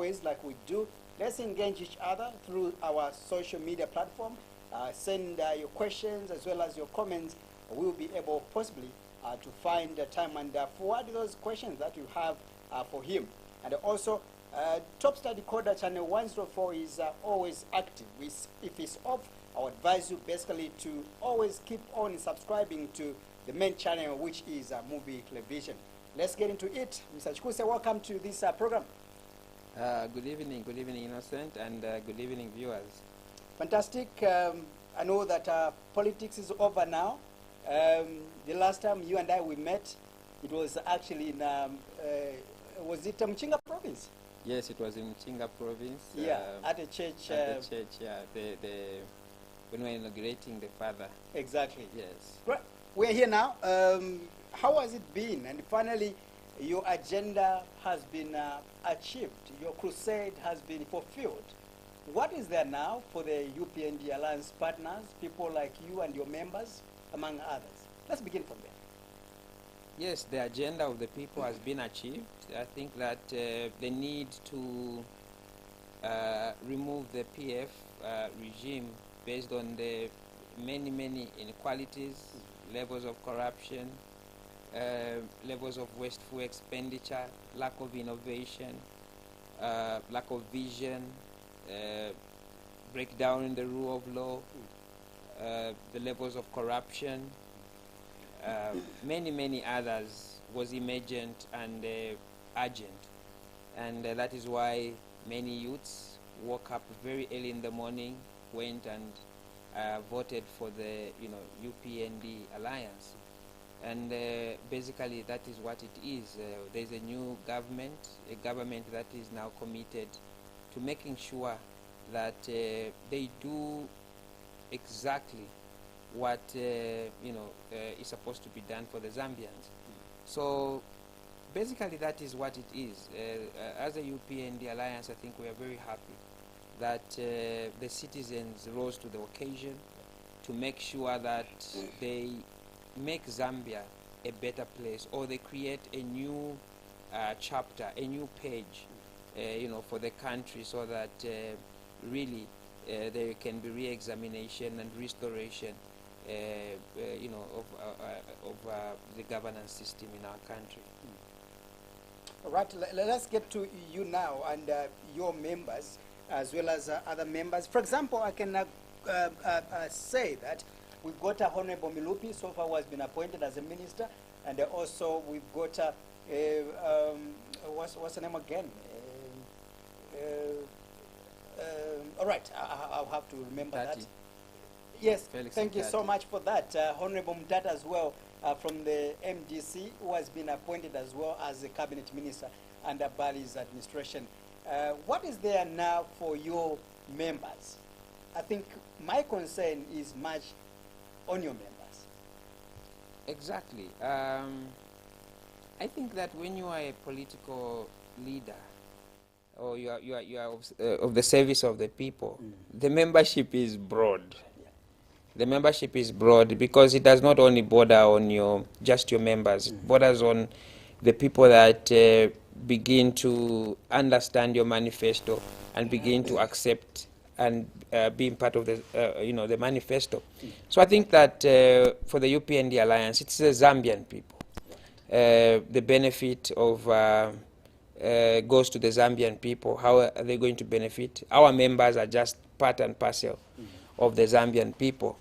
always, like we do, let's engage each other through our social media platform. Send your questions as well as your comments. We will be able possibly to find the time and forward those questions that you have for him. And also, Top Star Decoder Channel 104 is always active. If it's off, I would advise you basically to always keep on subscribing to the main channel, which is Muvi Television. Let's get into it. Mr. Chikuse, welcome to this program. Good evening, Innocent, and good evening, viewers. Fantastic. I know that politics is over now. The last time you and I we met, it was actually in, was it Mchinga province? Yes, it was in Mchinga province. Yeah, at a church. At the church, yeah. When we were inaugurating the father. Exactly. Yes. Right. We're here now. How has it been? And finally, your agenda has been achieved. Your crusade has been fulfilled. What is there now for the UPND Alliance partners, people like you and your members, among others? Let's begin from there. Yes, the agenda of the people has been achieved. I think that the need to remove the PF regime based on the many inequalities, levels of corruption, levels of wasteful expenditure, lack of innovation, lack of vision, breakdown in the rule of law, the levels of corruption, many others was emergent and urgent. And that is why many youths woke up very early in the morning, went and voted for the UPND Alliance. And basically that is what it is. There's a new government, a government that is now committed to making sure that they do exactly what is supposed to be done for the Zambians. So basically that is what it is. As a UPND Alliance, I think we are very happy that the citizens rose to the occasion to make sure that they make Zambia a better place, or they create a new chapter, a new page, for the country, so that really there can be re-examination and restoration, of the governance system in our country. All right, let's get to you now and your members, as well as other members. For example, I can say that we've got Honorable Milupi, so far has been appointed as a minister, and also we've got, what's the name again? All right, I'll have to remember that. Yes, Felix thank you Mtati. so much for that. Honorable Mtata as well, from the MDC, who has been appointed as well as a cabinet minister under Bali's administration. What is there now for your members? I think my concern is much on your members. Exactly. I think that when you are a political leader, or you are of the service of the people, the membership is broad. Yeah. The membership is broad because it does not only border on just your members. It borders on the people that begin to understand your manifesto and begin to accept and being part of the the manifesto. So I think that for the UPND Alliance, it's the Zambian people. The benefit of goes to the Zambian people. How are they going to benefit? Our members are just part and parcel of the Zambian people.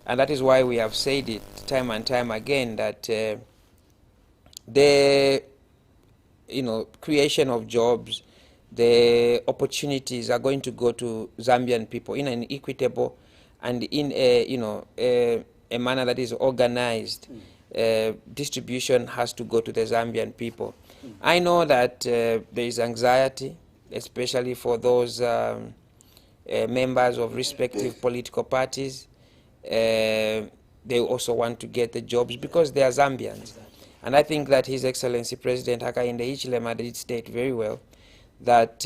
And that is why we have said it time and time again that the creation of jobs, the opportunities are going to go to Zambian people in an equitable and in a manner that is organized. Distribution has to go to the Zambian people. I know that there is anxiety, especially for those members of respective political parties. They also want to get the jobs because they are Zambians. And I think that His Excellency President Hakainde Hichilema did state very well that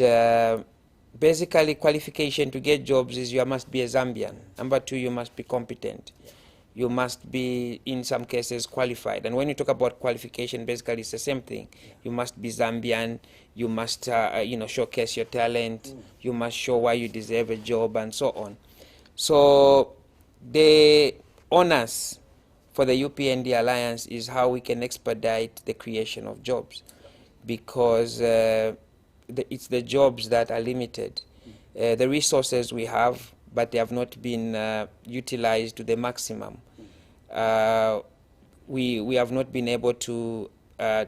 basically qualification to get jobs is you must be a Zambian. Number two, you must be competent. you must be, in some cases, qualified. And when you talk about qualification, basically it's the same thing. You must be Zambian, you must showcase your talent, you must show why you deserve a job, and so on. So the onus for the UPND Alliance is how we can expedite the creation of jobs, because it's the jobs that are limited. The resources we have, but they have not been utilized to the maximum. We have not been able to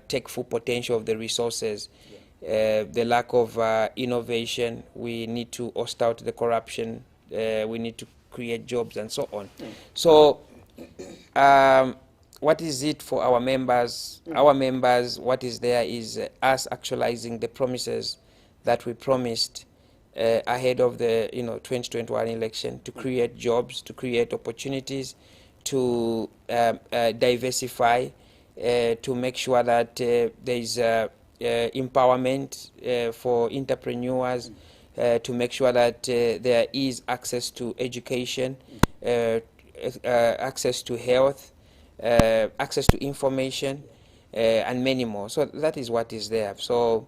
take full potential of the resources. The lack of innovation, we need to oust out the corruption, we need to create jobs, and so on. So what is it for our members? Our members, what is there is us actualizing the promises that we promised ahead of the 2021 election, to create jobs, to create opportunities, to diversify, to make sure that there is empowerment for entrepreneurs, to make sure that there is access to education, access to health, access to information, and many more. So that is what is there. So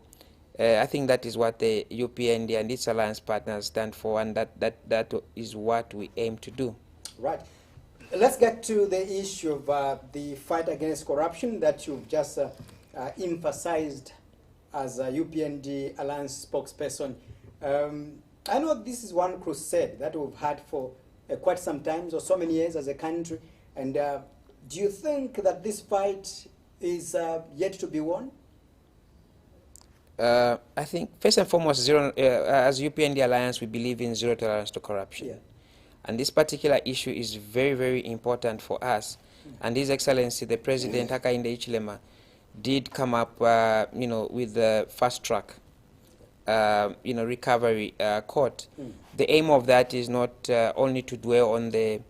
I think that is what the UPND and its alliance partners stand for, and that is what we aim to do. Right. Let's get to the issue of the fight against corruption that you've just emphasized as a UPND alliance spokesperson. I know this is one crusade that we've had for quite some time, or so many years as a country. And do you think that this fight is yet to be won? I think first and foremost, as UPND Alliance, we believe in zero tolerance to corruption. Yeah. And this particular issue is very, very important for us. And His Excellency, the President, Hakainde Hichilema, did come up with the fast track recovery court. The aim of that is not only to dwell on the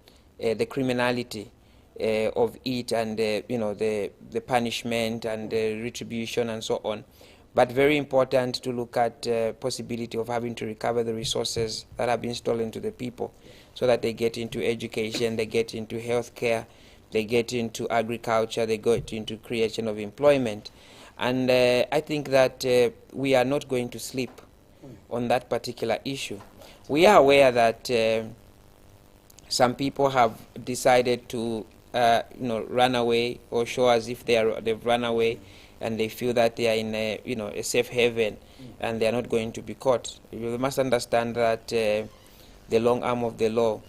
criminality of it and the punishment and the retribution and so on, but very important to look at possibility of having to recover the resources that have been stolen to the people, so that they get into education, they get into healthcare, they get into agriculture, they get into creation of employment. And I think that we are not going to sleep on that particular issue. We are aware that some people have decided to run away, or show as if they've run away, and they feel that they are in a safe haven, and they are not going to be caught. You must understand that the long arm of the law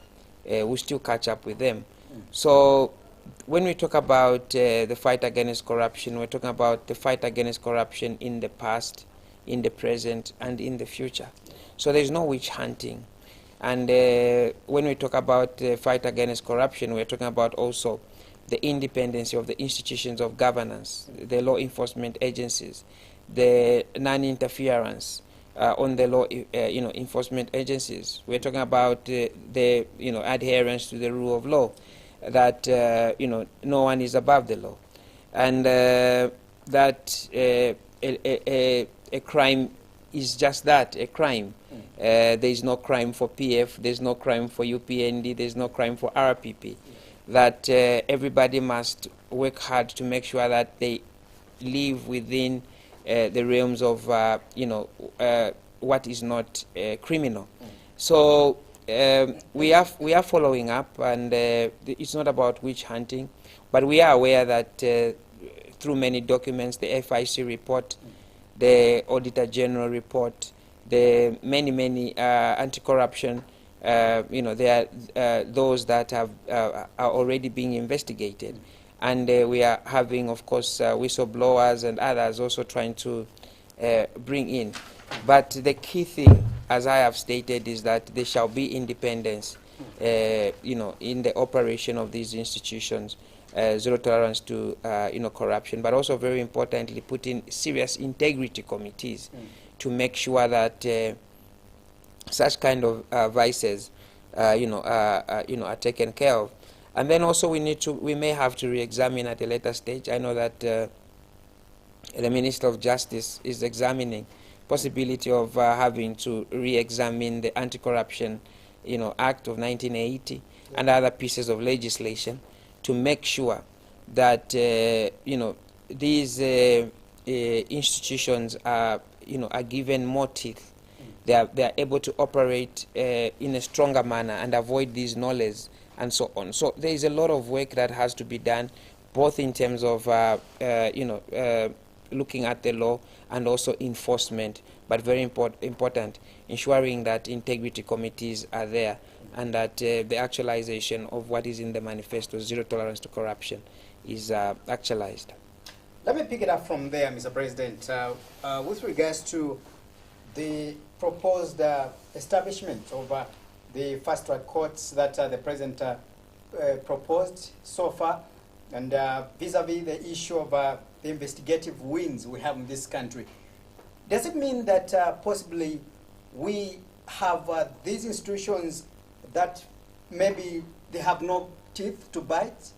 will still catch up with them. So when we talk about the fight against corruption, we're talking about the fight against corruption in the past, in the present, and in the future. So there's no witch hunting. And when we talk about the fight against corruption, we're talking about also the independence of the institutions of governance, the law enforcement agencies, the non-interference on the law enforcement agencies. We're talking about the adherence to the rule of law, that no one is above the law, and that a crime is just that, a crime. There is no crime for PF, there's no crime for UPND, there's no crime for RPP. That everybody must work hard to make sure that they live within the realms of what is not criminal. So we are following up, and it's not about witch hunting, but we are aware that through many documents, the FIC report, the Auditor General report, the many anti-corruption, there are those that are already being investigated. And we are having, of course, whistleblowers and others also trying to bring in. But the key thing, as I have stated, is that there shall be independence, in the operation of these institutions, zero tolerance to, corruption, but also very importantly, put in serious integrity committees to make sure that such kind of vices, are taken care of. And then also we may have to re-examine at a later stage. I know that the Minister of Justice is examining possibility of having to re-examine the Anti-Corruption, Act of 1980 and other pieces of legislation, to make sure that these institutions are are given more teeth. They are able to operate in a stronger manner and avoid these knowledge and so on. So there is a lot of work that has to be done, both in terms of looking at the law and also enforcement, but very important, ensuring that integrity committees are there and that the actualization of what is in the manifesto, zero tolerance to corruption, is actualized. Let me pick it up from there, Mr. President. With regards to the proposed establishment of the fast-track courts that the President proposed so far, and vis-a-vis the issue of the investigative wings we have in this country, does it mean that possibly we have these institutions that maybe they have no teeth to bite?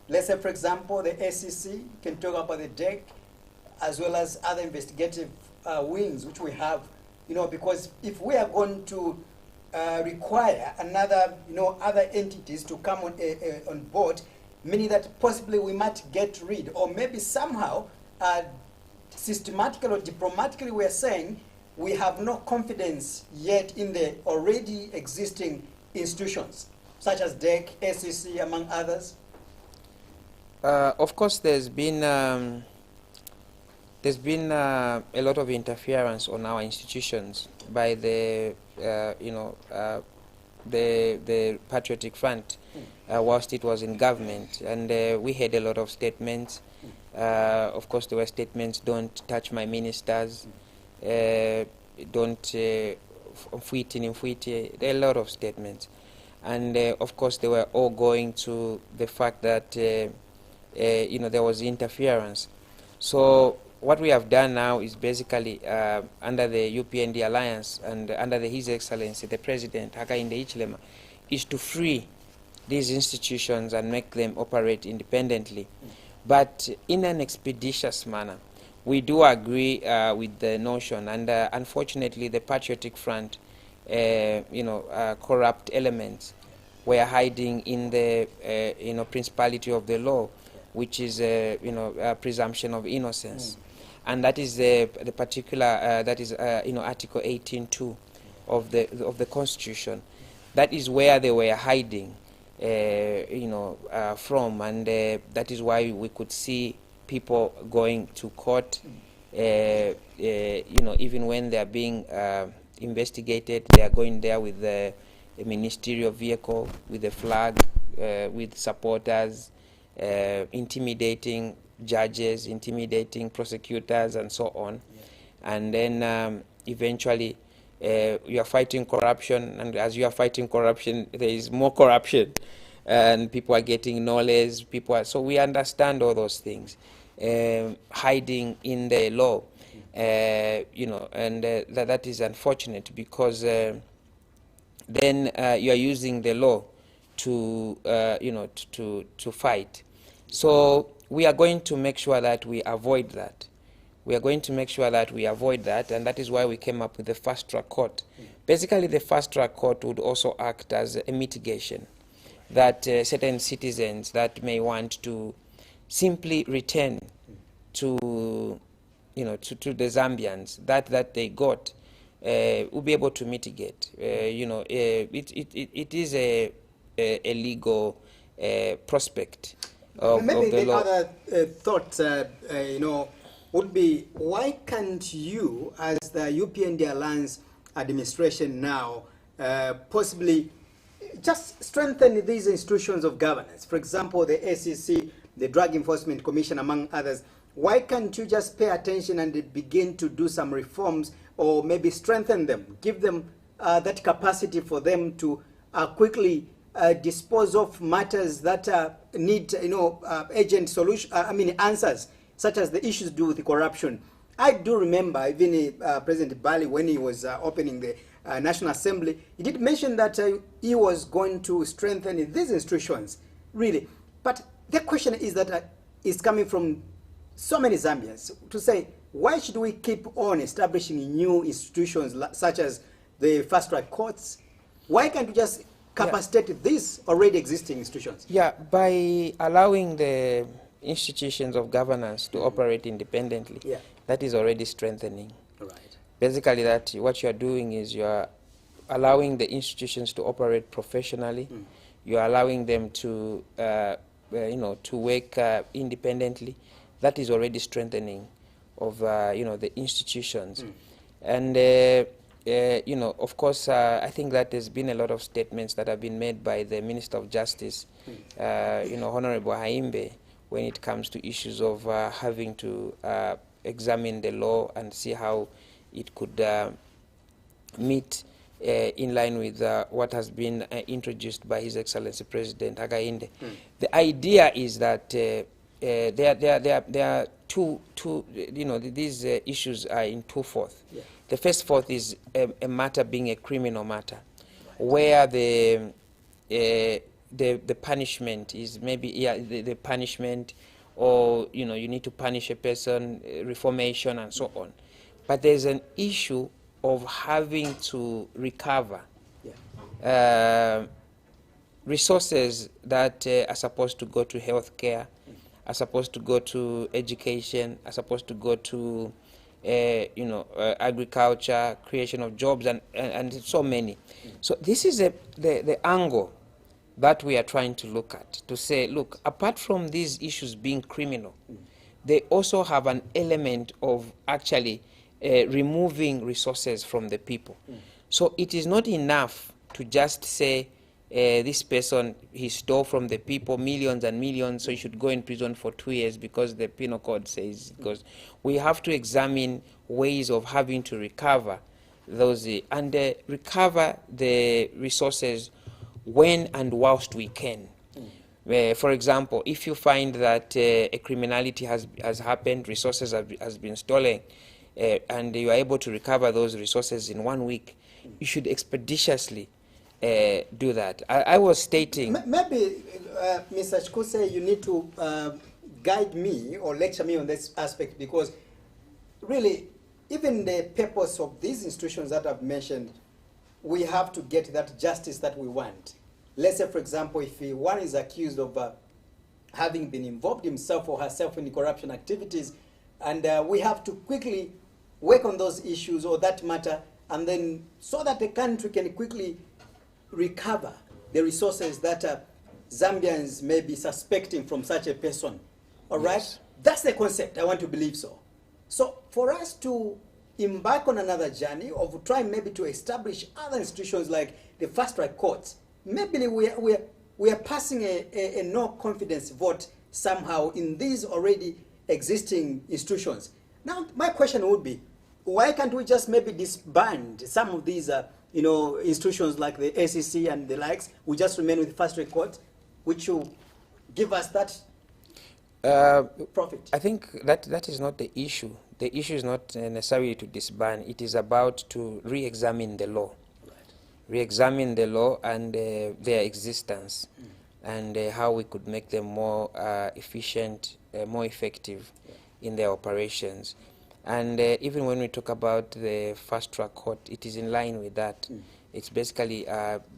Let's say, for example, the SEC, can talk about the DEC, as well as other investigative wings which we have, because if we are going to require another, other entities to come on board, meaning that possibly we might get rid, or maybe somehow systematically or diplomatically we are saying we have no confidence yet in the already existing institutions, such as DEC, SEC, among others. Of course, there's been a lot of interference on our institutions by the the Patriotic Front whilst it was in government, and we had a lot of statements. Of course, there were statements: "Don't touch my ministers," "Don't mfuiti." There are a lot of statements, and of course, they were all going to the fact that there was interference. So what we have done now is basically under the UPND alliance and under His Excellency the President Hakainde Hichilema, is to free these institutions and make them operate independently, but in an expeditious manner. We do agree with the notion, and unfortunately the Patriotic Front, corrupt elements were hiding in the principality of the law, which is a presumption of innocence, and that is the particular that is Article 18(2) of the Constitution. That is where they were hiding, from, and that is why we could see people going to court. Even when they are being investigated, they are going there with a ministerial vehicle, with a flag, with supporters. Intimidating judges, intimidating prosecutors, and so on. And then eventually you are fighting corruption, and as you are fighting corruption, there is more corruption, and people are getting knowledge. So we understand all those things, hiding in the law, and that is unfortunate, because then you are using the law to to fight. So we are going to make sure that we avoid that. We are going to make sure that we avoid that, and that is why we came up with the fast-track court. Basically, the fast-track court would also act as a mitigation, that certain citizens that may want to simply return to to the Zambians that they got will be able to mitigate. It is a legal prospect of maybe the law. Other thought, would be, why can't you, as the UPND Alliance administration now, possibly just strengthen these institutions of governance? For example, the SEC, the Drug Enforcement Commission, among others. Why can't you just pay attention and begin to do some reforms, or maybe strengthen them, give them that capacity for them to quickly dispose of matters that need, urgent solution. Answers, such as the issues to do with corruption. I do remember even President Bali, when he was opening the National Assembly, he did mention that he was going to strengthen these institutions, really. But the question is that is coming from so many Zambians to say, why should we keep on establishing new institutions such as the fast-track courts? Why can't we just capacitate these already existing institutions? Yeah, by allowing the institutions of governance to operate independently, that is already strengthening. Right. Basically, that what you are doing is you are allowing the institutions to operate professionally. You are allowing them to, to work independently. That is already strengthening of, the institutions. And, of course, I think that there's been a lot of statements that have been made by the Minister of Justice, Honorable Haimbe, when it comes to issues of having to examine the law and see how it could meet in line with what has been introduced by His Excellency President Hakainde. The idea is that there are two these issues are in two-fourth. The first fourth is a matter being a criminal matter, where the punishment is maybe the punishment, or you need to punish a person, reformation and so on. But there's an issue of having to recover resources that are supposed to go to healthcare, are supposed to go to education, are supposed to go to agriculture, creation of jobs, and so many. So this is the angle that we are trying to look at, to say, look, apart from these issues being criminal, they also have an element of actually removing resources from the people. So it is not enough to just say this person, he stole from the people millions and millions, so he should go in prison for 2 years because the penal code says. Because we have to examine ways of having to recover those and recover the resources when and whilst we can. For example, if you find that a criminality has happened, resources has been stolen, and you are able to recover those resources in 1 week, you should expeditiously do that. I was stating... Maybe, Mr. Chikuse, you need to guide me or lecture me on this aspect, because really, even the purpose of these institutions that I've mentioned, we have to get that justice that we want. Let's say, for example, if one is accused of having been involved himself or herself in corruption activities, and we have to quickly work on those issues or that matter, and then so that the country can quickly recover the resources that Zambians may be suspecting from such a person. All right? Yes. That's the concept. I want to believe so. So for us to embark on another journey of trying maybe to establish other institutions like the fast track courts, maybe we are passing a no confidence vote somehow in these already existing institutions. Now, my question would be, why can't we just maybe disband some of these institutions like the ACC and the likes? We just remain with fast track court, which will give us that profit. I think that is not the issue. The issue is not necessarily to disband. It is about to re-examine the law. Right. Re-examine the law and their existence, and how we could make them more efficient, more effective in their operations. And even when we talk about the fast track court, it is in line with that. It's basically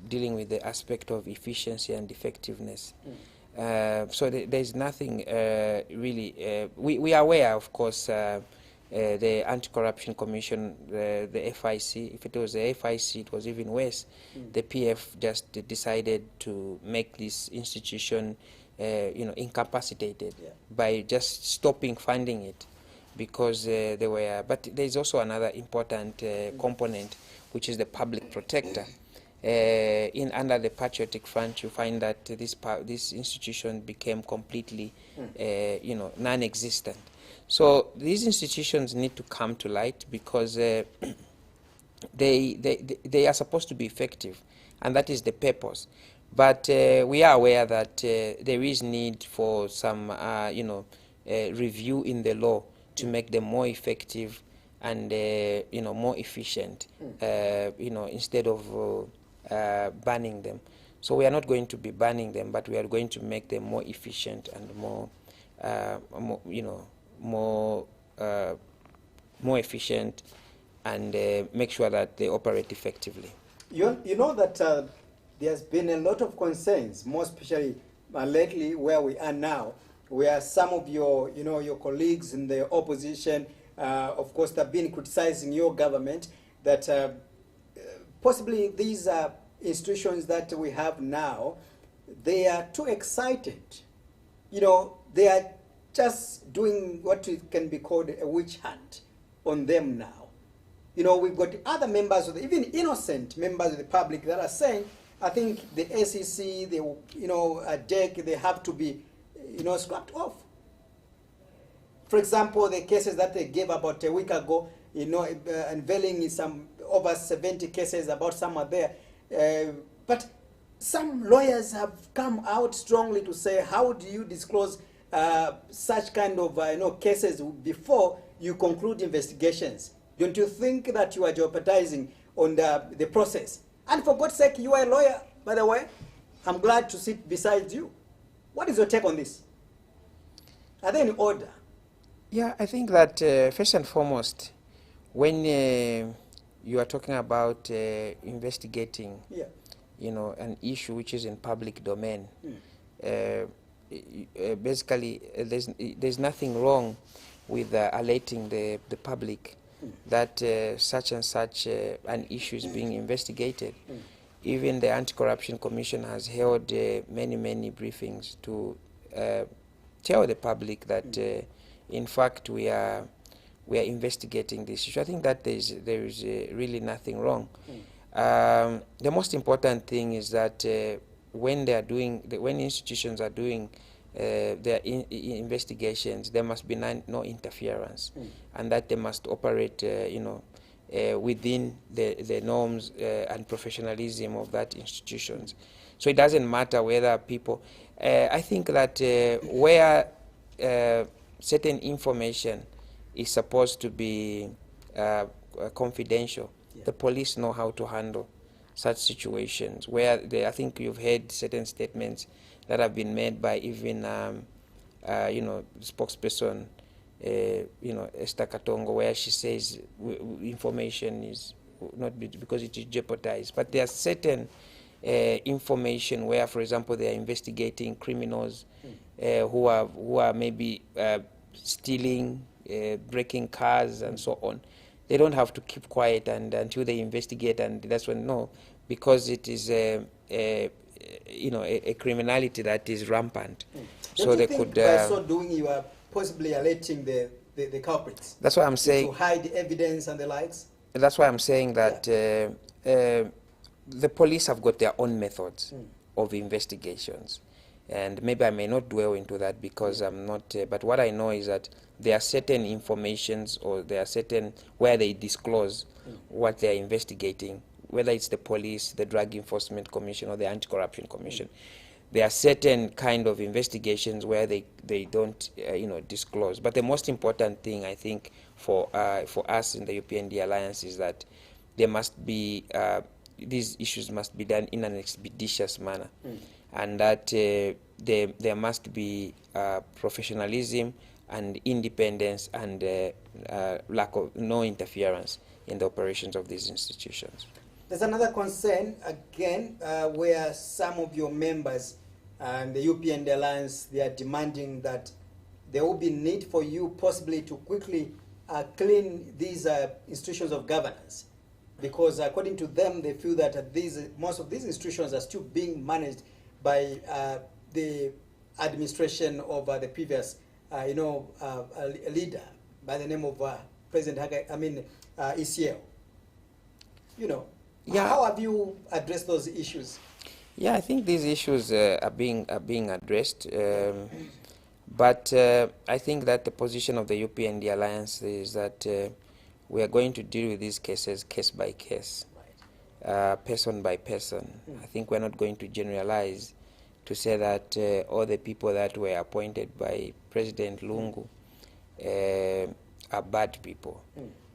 dealing with the aspect of efficiency and effectiveness. So there's nothing really. We are aware, of course, the AntiCorruption Commission, the FIC. If it was the FIC, it was even worse. The PF just decided to make this institution, incapacitated by just stopping funding it, because they were. But there's also another important component, which is the public protector. Under the Patriotic Front, you find that this institution became completely, non-existent. So these institutions need to come to light, because they are supposed to be effective, and that is the purpose. But we are aware that there is need for some, review in the law to make them more effective and more efficient. Instead of banning them. So we are not going to be banning them, but we are going to make them more efficient and more efficient, and make sure that they operate effectively. You know that there's been a lot of concerns, more especially lately where we are now, where some of your, your colleagues in the opposition, of course, have been criticizing your government that possibly these institutions that we have now, they are too excited. They are just doing what can be called a witch hunt on them now. We've got other members, even innocent members of the public that are saying, I think the SEC, the DEC, they have to be, scrapped off. For example, the cases that they gave about a week ago, unveiling some over 70 cases about some are there. But some lawyers have come out strongly to say, how do you disclose such kind of cases before you conclude investigations? Don't you think that you are jeopardizing on the process? And for God's sake, you are a lawyer, by the way. I'm glad to sit beside you. What is your take on this? Are there any order? Yeah, I think that first and foremost, when you are talking about investigating, an issue which is in public domain, basically there's nothing wrong with alerting the public that such and such an issue is being investigated. Even the Anti-Corruption Commission has held many briefings to tell the public that in fact we are investigating this issue. I think that there is really nothing wrong. The most important thing is that when institutions are doing their investigations, there must be no interference, and that they must operate, within the norms and professionalism of that institutions. So it doesn't matter whether people. I think that where certain information is supposed to be confidential, the police know how to handle such situations. Where I think you've heard certain statements that have been made by even spokesperson Esther Katongo, where she says information is not because it is jeopardized. But there are certain information where, for example, they are investigating criminals who are maybe stealing, breaking cars, and so on. They don't have to keep quiet until they investigate, and that's when because it is a criminality that is rampant. So they could. By so doing, you are possibly alerting the culprits. That's what I'm saying. To hide evidence and the likes. That's why I'm saying that the police have got their own methods of investigations, and maybe I may not dwell into that because I'm not. But what I know is that there are certain informations, or there are certain where they disclose what they are investigating, whether it's the police, the Drug Enforcement Commission, or the Anti-Corruption Commission. There are certain kind of investigations where they don't disclose. But the most important thing, I think, for us in the UPND Alliance is that there must be these issues must be done in an expeditious manner, and that there must be professionalism and independence and lack of no interference in the operations of these institutions. There's another concern, again, where some of your members and the UPND Alliance, they are demanding that there will be need for you possibly to quickly clean these institutions of governance. Because according to them, they feel that most of these institutions are still being managed by the administration of the previous, leader by the name of President ECL. Yeah. How have you addressed those issues? Yeah, I think these issues are being addressed, but I think that the position of the UPND Alliance is that we are going to deal with these cases case by case, person by person. I think we're not going to generalize to say that all the people that were appointed by President Lungu are bad people.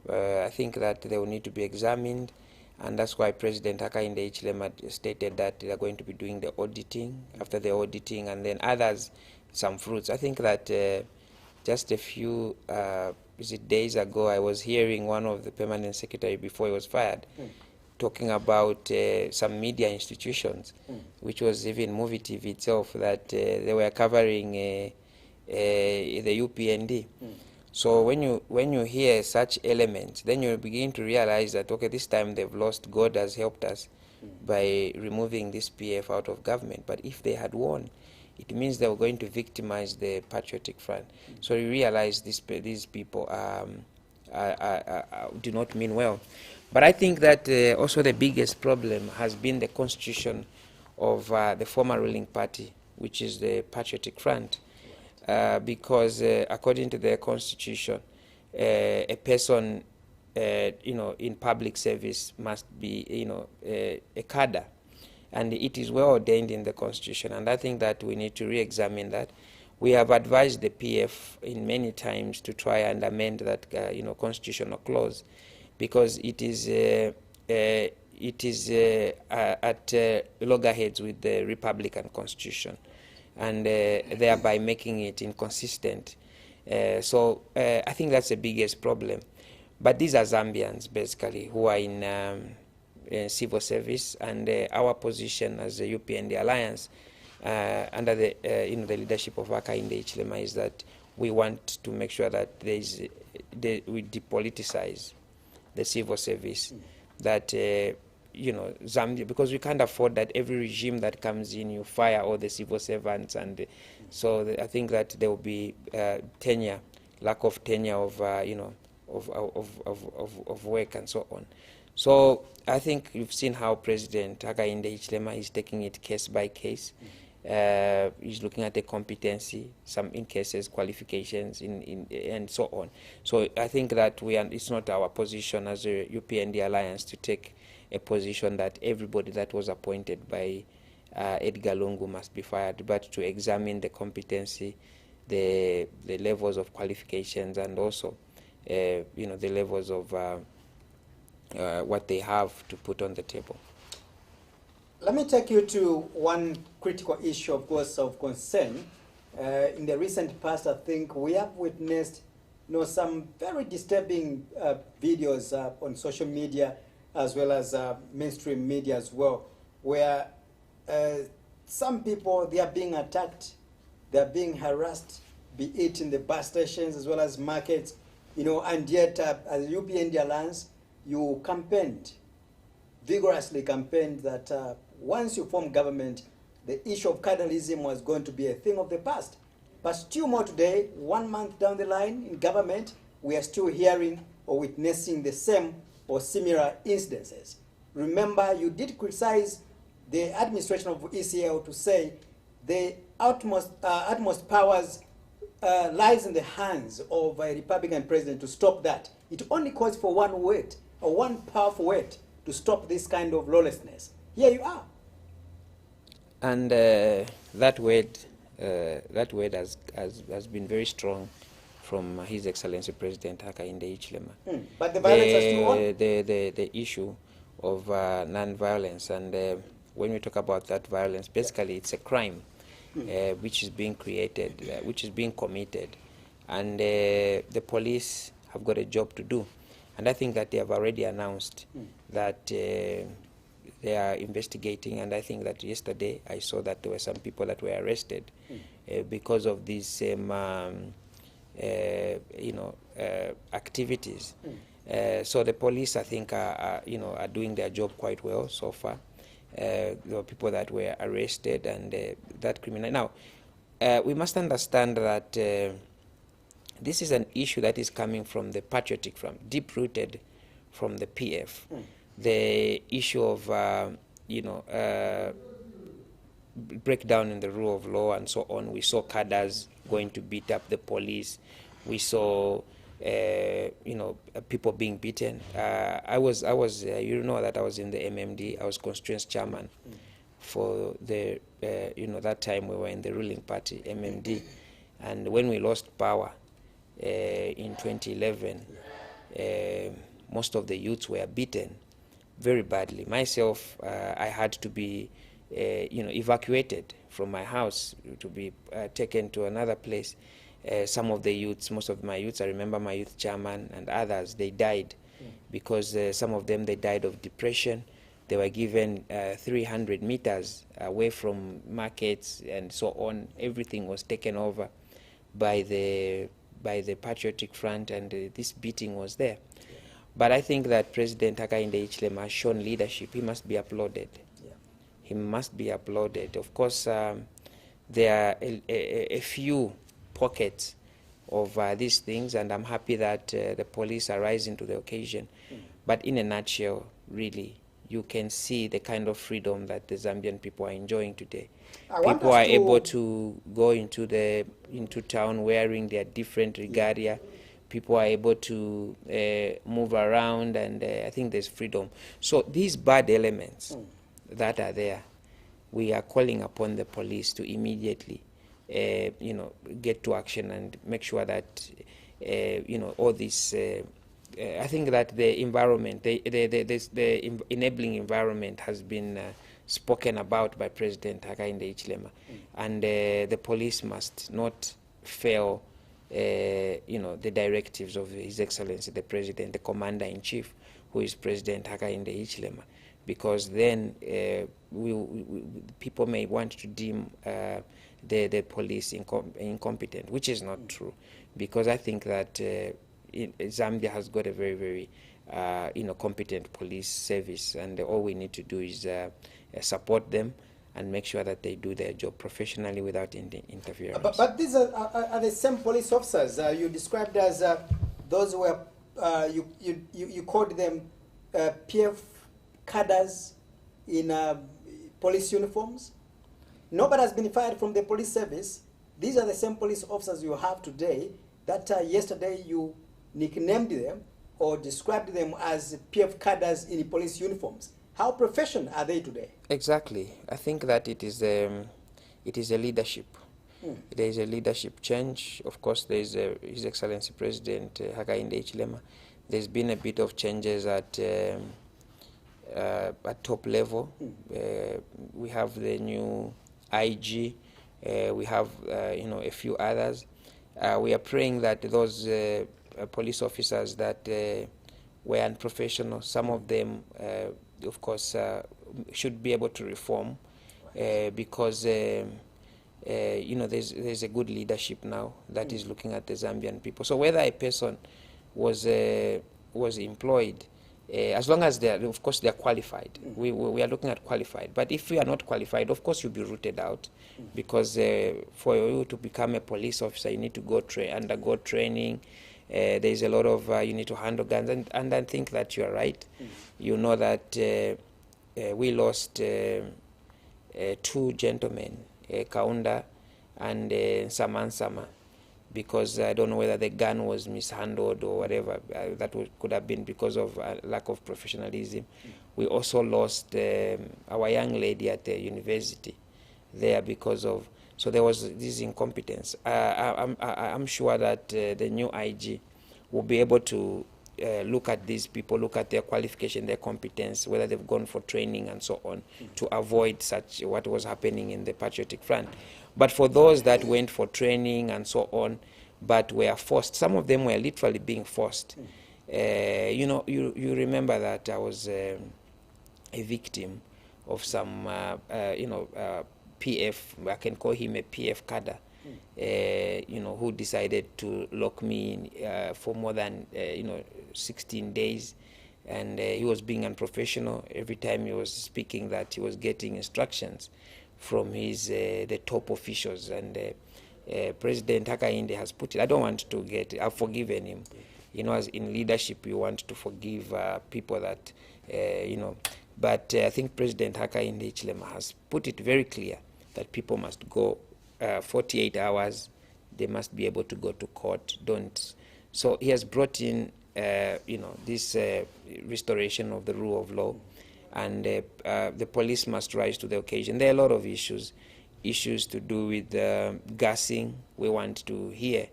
I think that they will need to be examined. And that's why President Hakainde Hichilema stated that they are going to be doing the auditing, after the auditing, and then others, some fruits. I think that just a few days ago, I was hearing one of the permanent secretary before he was fired talking about some media institutions, which was even Movie TV itself, that they were covering the UPND. So when you hear such elements, then you begin to realize that, okay, this time they've lost. God has helped us by removing this PF out of government. But if they had won, it means they were going to victimize the Patriotic Front. So you realize these people do not mean well. But I think that also the biggest problem has been the constitution of the former ruling party, which is the Patriotic Front. Because according to their constitution, a person, in public service must be, a cadre, and it is well ordained in the constitution. And I think that we need to re-examine that. We have advised the PF in many times to try and amend that, constitutional clause, because it is at loggerheads with the Republican Constitution, and thereby making it inconsistent. So I think that's the biggest problem. But these are Zambians, basically, who are in civil service, and our position as the UPND Alliance, under the the leadership of Hakainde Hichilema, is that we want to make sure that we depoliticize the civil service, that Zambia, because we can't afford that every regime that comes in, you fire all the civil servants, and so I think that there will be lack of tenure of of work and so on. So I think you've seen how President Hakainde Hichilema is taking it case by case. He's looking at the competency, some in cases qualifications, and so on. So I think that it's not our position as a UPND Alliance to take a position that everybody that was appointed by Edgar Lungu must be fired, but to examine the competency, the levels of qualifications, and also the levels of what they have to put on the table. Let me take you to one critical issue, of course, of concern. In the recent past, I think we have witnessed some very disturbing videos on social media, as well as mainstream media as well, where some people, they are being attacked, they are being harassed, be it in the bus stations as well as markets, and yet as a UPND Alliance, you campaigned, vigorously campaigned that once you form government, the issue of cadreism was going to be a thing of the past. But still more today, 1 month down the line in government, we are still hearing or witnessing the same or similar incidences. Remember, you did criticize the administration of ECL to say the utmost powers lies in the hands of a Republican president to stop that. It only calls for one word, or one powerful word, to stop this kind of lawlessness. Here you are. And that word has been very strong from His Excellency President Hakainde Hichilema. But the violence is still on? The issue of non-violence, and when we talk about that violence, basically it's a crime which is being created, which is being committed, and the police have got a job to do. And I think that they have already announced that they are investigating, and I think that yesterday I saw that there were some people that were arrested because of these same activities. So the police, I think, are doing their job quite well so far. There were people that were arrested, and that criminal. Now, we must understand that this is an issue that is coming from the Patriotic Front, deep-rooted from the PF. The issue of, breakdown in the rule of law and so on. We saw cadres going to beat up the police. We saw, people being beaten. I was, you know that I was in the MMD. I was constituency chairman for the, that time we were in the ruling party, MMD. And when we lost power in 2011, most of the youths were beaten very badly. Myself, I had to be, evacuated from my house to be taken to another place. Some of the youths, most of my youths, I remember my youth chairman and others, they died because some of them, they died of depression. They were given 300 meters away from markets and so on. Everything was taken over by the Patriotic Front, and this beating was there. But I think that President Hakainde Hichilema has shown leadership. He must be applauded. He must be applauded. Of course, there are a few pockets of these things, and I'm happy that the police are rising to the occasion. But in a nutshell, really, you can see the kind of freedom that the Zambian people are enjoying today. People are able to go into town wearing their different regalia. People are able to move around, and I think there's freedom. So these bad elements that are there, we are calling upon the police to immediately, get to action and make sure that, all this. I think that the environment, the enabling environment, has been spoken about by President Hakainde Hichilema, and the police must not fail, the directives of His Excellency the President, the Commander-in-Chief, who is President Hakainde Hichilema, because then people may want to deem the police incompetent, which is not true, because I think that Zambia has got a very, very competent police service, and all we need to do is support them and make sure that they do their job professionally without interference. But these are the same police officers you described as those who were, you called them PF cadres in police uniforms. Nobody has been fired from the police service. These are the same police officers you have today that yesterday you nicknamed them or described them as PF cadres in police uniforms. How professional are they today? Exactly. I think that it is a leadership. There is a leadership change. Of course, there is His Excellency President Hakainde Hichilema. There's been a bit of changes at top level. We have the new IG. We have a few others. We are praying that those police officers that were unprofessional, some of them, of course, should be able to reform, because there's a good leadership now that is looking at the Zambian people. So whether a person was employed, as long as of course they are qualified, we are looking at qualified. But if you are not qualified, of course you'll be rooted out, because for you to become a police officer, you need to go undergo training. There's a lot of you need to handle guns, and I think that you are right. You know that we lost 2 gentlemen, Kaunda and Samansama, because I don't know whether the gun was mishandled or whatever. That could have been because of lack of professionalism. We also lost our young lady at the university there because of. So there was this incompetence. I'm sure that the new IG will be able to look at these people, look at their qualification, their competence, whether they've gone for training and so on, to avoid such what was happening in the Patriotic Front. But for those that went for training and so on, but were forced, some of them were literally being forced. You remember that I was a victim of some, PF, I can call him a PF cadre, who decided to lock me in for more than 16 days, and he was being unprofessional. Every time he was speaking, that he was getting instructions from the top officials, and President Hakainde has put it. I don't want to I've forgiven him. As in leadership, you want to forgive people that, But I think President Hakainde Hichilema has put it very clear that people must go 48 hours. They must be able to go to court. So he has brought in, this restoration of the rule of law, and the police must rise to the occasion. There are a lot of issues to do with gassing. We want to hear,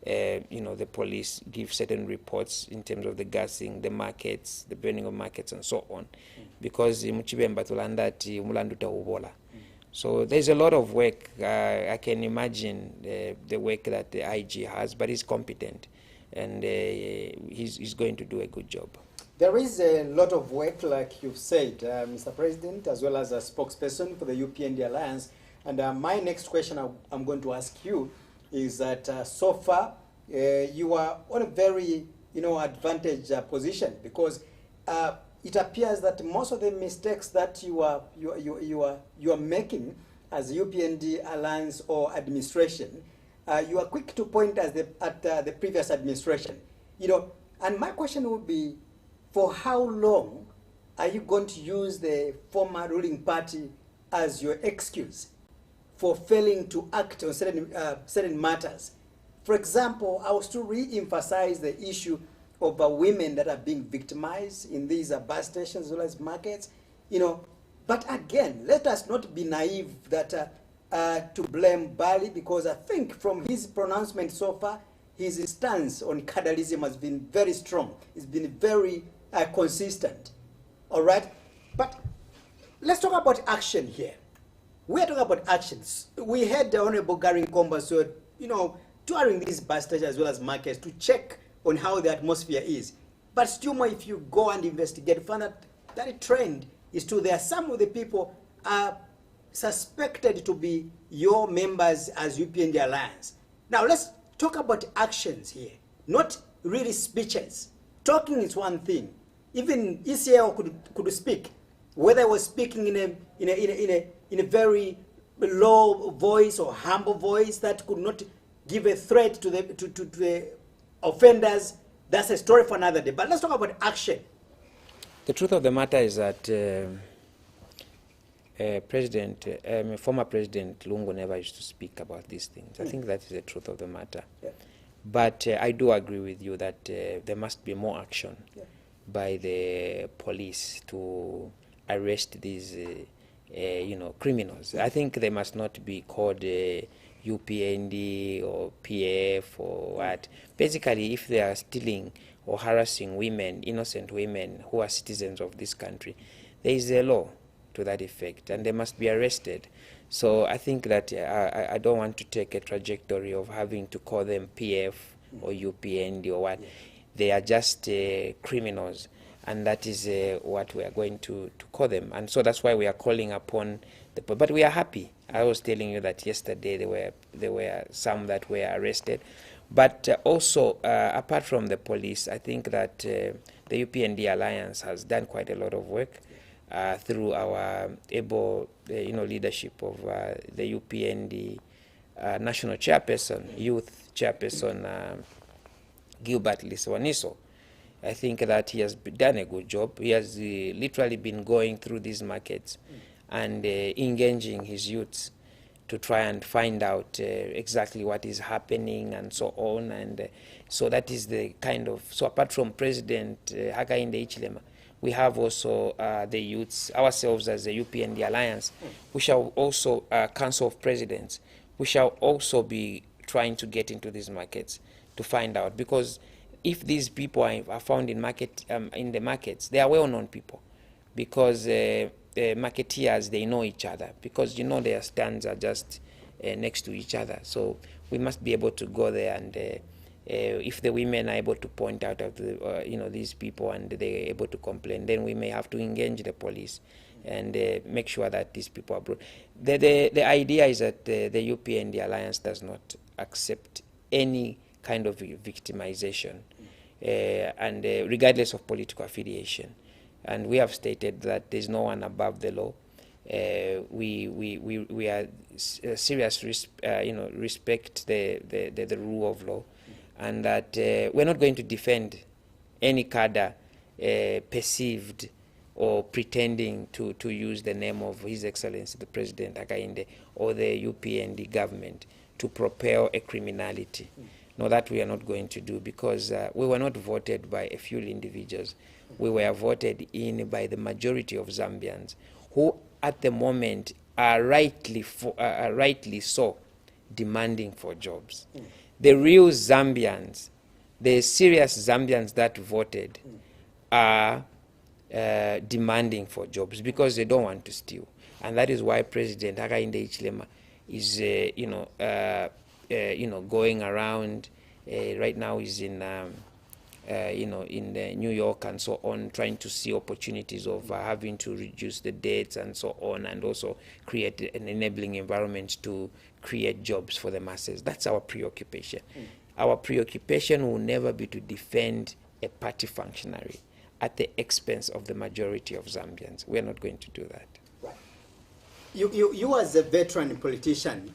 the police give certain reports in terms of the gassing, the markets, the burning of markets, and so on, because so there's a lot of work. I can imagine the work that the IG has, but he's competent, and he's going to do a good job. There is a lot of work, like you've said, Mr. President, as well as a spokesperson for the UPND Alliance. And my next question I'm going to ask you is that so far you are on a very, advantage position, because it appears that most of the mistakes that you are making as UPND Alliance or administration, you are quick to point at the previous administration. And my question would be, for how long are you going to use the former ruling party as your excuse for failing to act on certain matters? For example, I was to re-emphasize the issue of women that are being victimized in these bus stations as well as markets. But again, let us not be naive that to blame Bali, because I think from his pronouncement so far, his stance on cadreism has been very strong. It's been very consistent. All right? But let's talk about action here. We are talking about actions. We had the Honorable Gary Nkomba, so, touring these bus stations as well as markets to check on how the atmosphere is. But still more, if you go and investigate, find out that trend is true. There are some of the people are suspected to be your members as UPND Alliance. Now let's talk about actions here, not really speeches. Talking is one thing. Even ECL could speak, whether it was speaking in a very low voice or humble voice that could not give a threat to the offenders. That's a story for another day. But let's talk about action. The truth of the matter is that former President Lungu never used to speak about these things. I think that is the truth of the matter. Yeah. But I do agree with you that there must be more action by the police to arrest these, criminals. I think they must not be called UPND or PF or what. Basically, if they are stealing or harassing women, innocent women who are citizens of this country, there is a law to that effect, and they must be arrested. So I think that I don't want to take a trajectory of having to call them PF or UPND or what. They are just criminals, and that is what we are going to call them. And so that's why we are calling upon the. But we are happy. I was telling you that yesterday there were some that were arrested. But also, apart from the police, I think that the UPND Alliance has done quite a lot of work through our able, leadership of the UPND national chairperson, youth chairperson, Gilbert Liswaniso. I think that he has done a good job. He has literally been going through these markets and engaging his youths to try and find out exactly what is happening and so on. And so that is the kind of, so apart from President Hakainde Hichilema, we have also the youths, ourselves as the UPND Alliance. We shall also, Council of Presidents, we shall also be trying to get into these markets to find out. Because if these people are found in the markets, they are well-known people. Because marketeers, they know each other. Because, their stands are just next to each other. So we must be able to go there and if the women are able to point out of the, these people and they're able to complain, then we may have to engage the police and make sure that these people are brought. The idea is that the UPND Alliance does not accept any kind of victimization, and regardless of political affiliation. And we have stated that there's no one above the law. We are serious, respect the rule of law, and that we're not going to defend any cadre perceived or pretending to use the name of His Excellency the President Hakainde or the UPND government to propel a criminality. No, that we are not going to do, because we were not voted by a few individuals. We were voted in by the majority of Zambians, who at the moment are rightly so demanding for jobs. The real Zambians, the serious Zambians that voted, are demanding for jobs because they don't want to steal. And that is why President Hakainde Hichilema is, going around. Right now he's in in New York and so on, trying to see opportunities of having to reduce the debts and so on, and also create an enabling environment to create jobs for the masses. That's our preoccupation. Our preoccupation will never be to defend a party functionary at the expense of the majority of Zambians. We are not going to do that. Right. You as a veteran politician,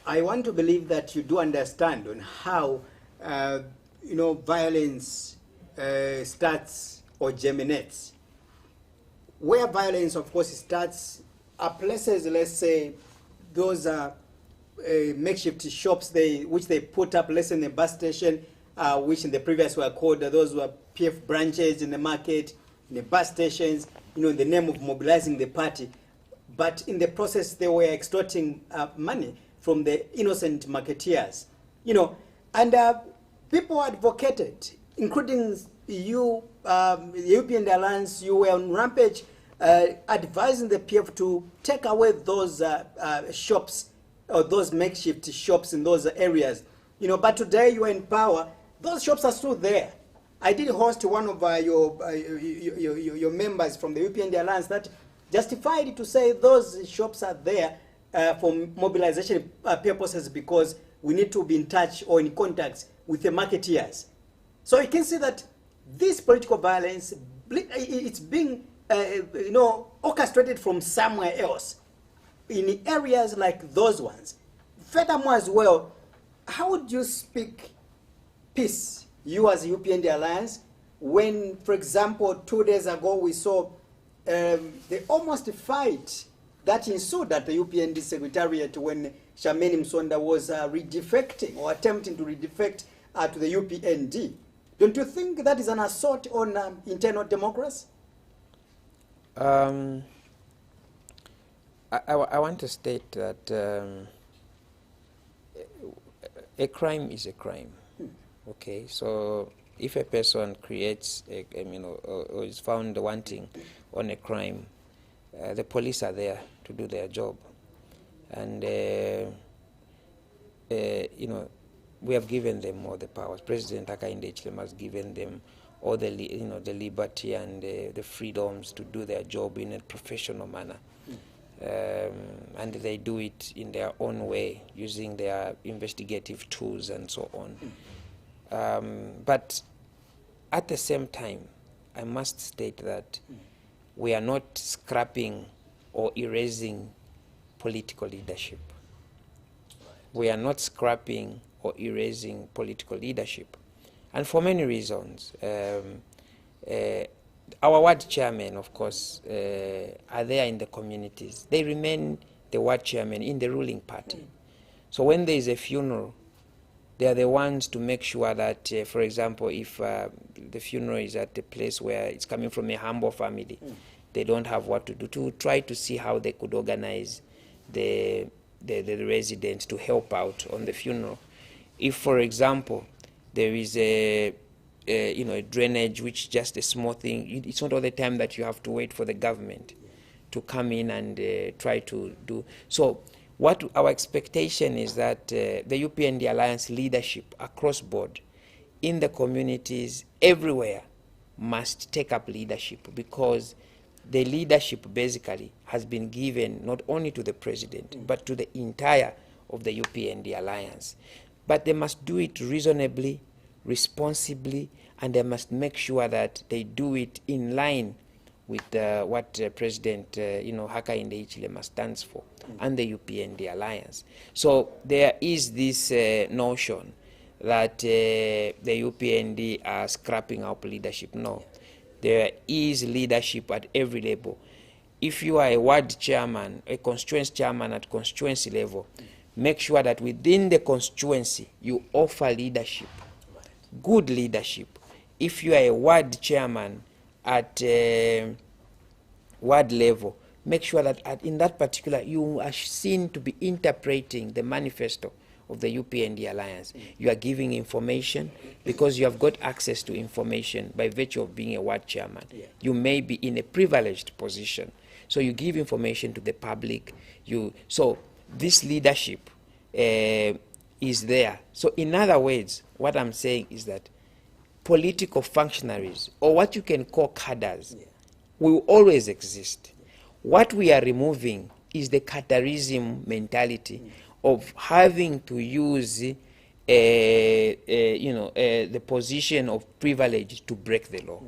I want to believe that you do understand on how violence starts or germinates. Where violence, of course, starts are places, let's say, those are makeshift shops which they put up, let's say in the bus station, which in the previous were called, those were PF branches in the market, in the bus stations, in the name of mobilizing the party. But in the process, they were extorting money from the innocent marketeers, and people advocated, including you, the UPND Alliance. You were on rampage, advising the PF to take away those shops, or those makeshift shops in those areas. But today you are in power. Those shops are still there. I did host one of your members from the UPND Alliance that justified to say those shops are there for mobilization purposes because we need to be in touch or in contact with the marketeers. So you can see that this political violence, it's being orchestrated from somewhere else in areas like those ones. Furthermore as well, how would you speak peace, you as UPND Alliance, when, for example, 2 days ago we saw the almost fight that ensued at the UPND Secretariat when Shameni Msonda was redefecting or attempting to redefect to the UPND. Don't you think that is an assault on internal democracy? I want to state that a crime is a crime. Okay, so if a person creates, or is found wanting on a crime, the police are there to do their job, and we have given them all the powers. President Hakainde Hichilema has given them all the the liberty and the freedoms to do their job in a professional manner. And they do it in their own way, using their investigative tools and so on. But at the same time, I must state that we are not scrapping or erasing political leadership. We are not scrapping or erasing political leadership. And for many reasons. Our ward chairmen, of course, are there in the communities. They remain the ward chairman in the ruling party. So when there is a funeral, they are the ones to make sure that, for example, if the funeral is at a place where it's coming from a humble family, they don't have what to do, to try to see how they could organize the residents to help out on the funeral. If, for example, there is a drainage, which is just a small thing, it's not all the time that you have to wait for the government to come in and try to do. So what our expectation is that the UPND Alliance leadership across board in the communities everywhere must take up leadership, because the leadership basically has been given not only to the president but to the entire of the UPND Alliance. But they must do it reasonably, responsibly, and they must make sure that they do it in line with what President Hakainde Hichilema stands for, and the UPND Alliance. So there is this notion that the UPND are scrapping up leadership. No, there is leadership at every level. If you are a ward chairman, a constituency chairman at constituency level, make sure that within the constituency you offer leadership, good leadership. If you are a ward chairman at ward level, make sure that in that particular you are seen to be interpreting the manifesto of the UPND Alliance. You are giving information because you have got access to information by virtue of being a ward chairman. You may be in a privileged position, so you give information to the public. So this leadership is there. So in other words, what I'm saying is that political functionaries, or what you can call cadres, will always exist. What we are removing is the cadreism mentality of having to use the position of privilege to break the law.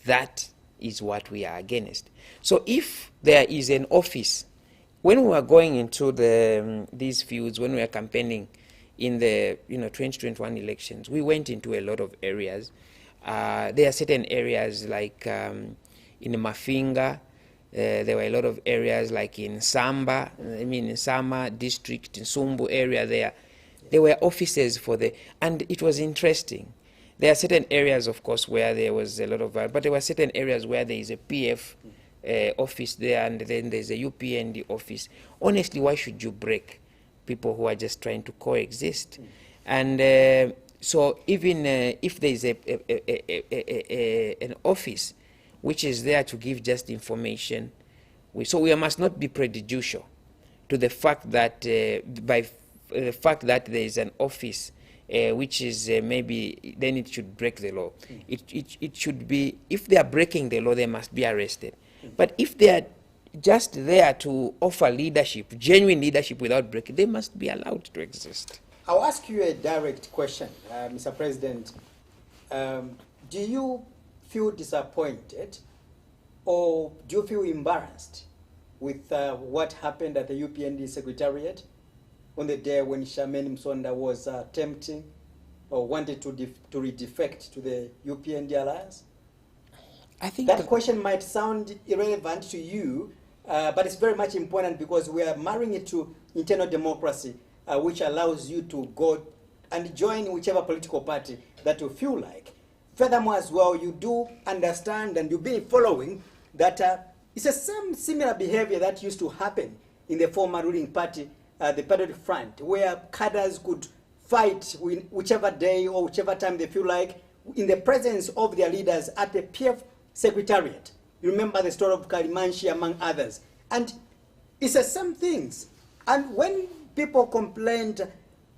That is what we are against. So if there is an office, when we are going into these fields, when we are campaigning in the 2021 elections, we went into a lot of areas. There are certain areas like in Mafinga. There were a lot of areas like in Samba, in Sama district, in Sumbu area there. There were offices for and it was interesting. There are certain areas, of course, where there was a lot of, but there were certain areas where there is a PF office there, and then there's a UPND office. Honestly, why should you break people who are just trying to coexist? And so even if there is an office which is there to give just information, so we must not be prejudicial to the fact that by the fact that there is an office which is maybe, then it should break the law. It should be, if they are breaking the law, they must be arrested. But if they are just there to offer leadership, genuine leadership without breaking, they must be allowed to exist. I'll ask you a direct question, Mr. President. Do you feel disappointed, or do you feel embarrassed with what happened at the UPND Secretariat on the day when Charmaine Msonda was attempting or wanted to redefect to the UPND Alliance? I think that question might sound irrelevant to you, but it's very much important because we are marrying it to internal democracy, which allows you to go and join whichever political party that you feel like. Furthermore, as well, you do understand and you've been following that it's the same similar behavior that used to happen in the former ruling party, the Patriotic Front, where cadres could fight whichever day or whichever time they feel like in the presence of their leaders at the PF Secretariat. You remember the story of Kalimanshi, among others. And it's the same things. And when people complained,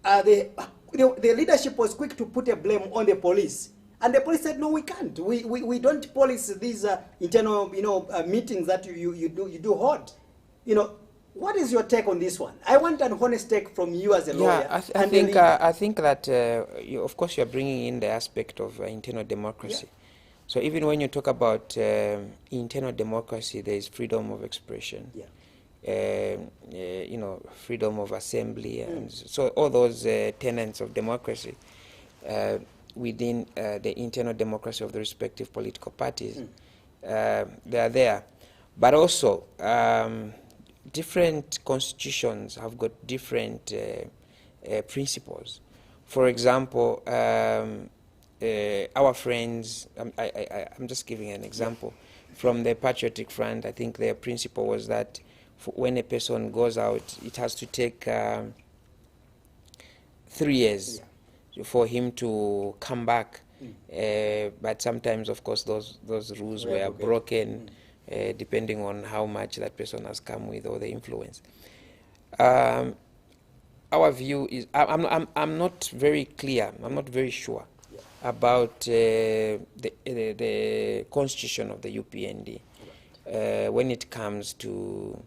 the leadership was quick to put a blame on the police. And the police said, no, we can't. We don't police these internal meetings that you do hold. What is your take on this one? I want an honest take from you as a lawyer. I think that, of course, you're bringing in the aspect of internal democracy. Yeah. So even when you talk about internal democracy, there is freedom of expression, freedom of assembly, and so all those tenets of democracy within the internal democracy of the respective political parties, they are there. But also, different constitutions have got different principles. For example, our friends, I'm just giving an example, from the Patriotic Front, I think their principle was that when a person goes out, it has to take 3 years for him to come back. But sometimes, of course, those rules were broken. Depending on how much that person has come with or the influence. Our view is, I'm not very clear, I'm not very sure about the constitution of the UPND when it comes to